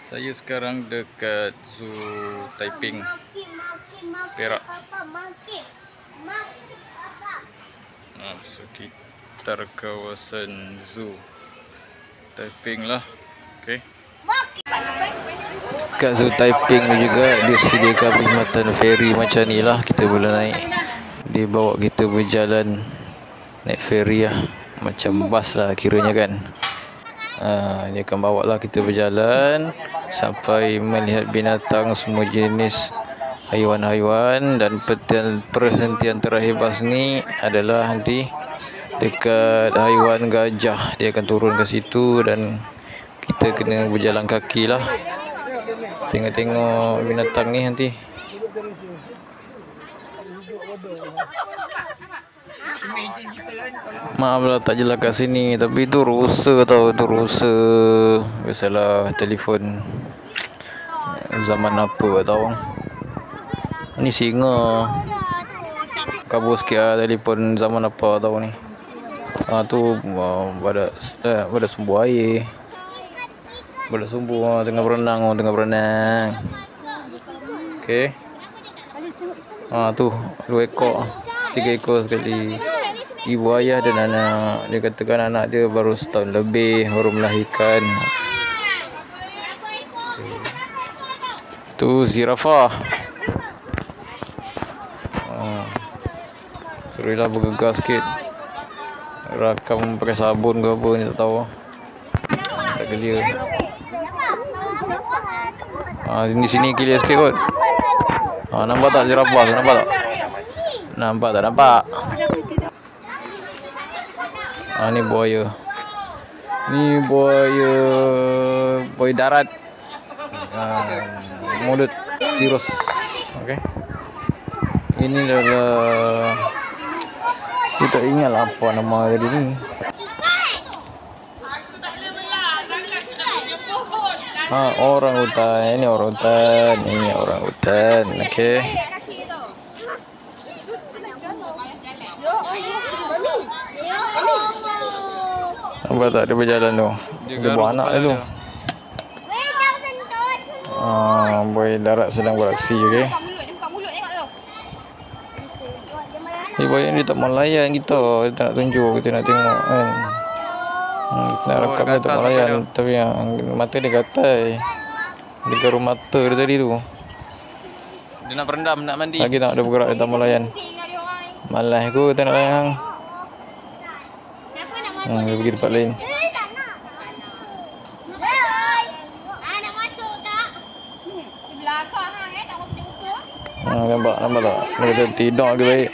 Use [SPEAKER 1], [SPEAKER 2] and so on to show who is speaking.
[SPEAKER 1] Saya sekarang dekat Zoo Taiping, Perak. Sekitar kawasan Zoo Taiping lah. Okey. Dekat Zoo Taiping ni juga disediakan perkhidmatan feri macam ni lah. Kita boleh naik. Dia bawa kita berjalan naik feri lah. Macam bas lah kiranya kan. Dia akan bawa lah kita berjalan sampai melihat binatang semua jenis haiwan-haiwan. Dan perhentian terakhir bas ni adalah di dekat haiwan gajah. Dia akan turun ke situ dan kita kena berjalan kaki lah. Tengok-tengok binatang ni nanti. Maaf lah tak jelas kat sini, tapi tu rusa tau, tu rusa. Biasalah telefon zaman apa tau. Ni singa. Kabur sikit lah telefon zaman apa tau ni. Tu badak sumbu air. Badak sumbu tengah berenang. Okey. Tu 2 ekor, 3 ekor sekali. Ibu ayah dan anak. Dia katakan anak dia baru setahun lebih, baru melahirkan. Tu zirafah. Serulah bergegas sikit. Rakam pakai sabun ke apa ni tak tahu. Tak clear. Di sini clear sikit kot. Nampak tak zirafah tu? Nampak tak? Nampak tak? Nampak. Ni buaya. Ni buaya darat. Mulut tirus. Okey. Ini adalah, kita tak ingat lah apa nama tadi ni. Orang hutan. Ini orang hutan. Ini orang hutan. Okey. Nampak tak dia berjalan tu? Dia bawa anak dia tu. Buaya darat sedang beraksi. Okey. Ni buaya ni tak mau layan kita. Dia tak nak tunjuk. Kita nak tengok kan. Kita nak rakam dia tak mau layan. Tapi mata dia gatal. Dia garu mata dia tadi tu. Dia nak berendam, nak mandi. Lagi tak ada bergerak, dia tak mau layan. Malas aku tak nak layan. Dia pergi tempat lain. Nampak tak? Dia tidur lagi baik.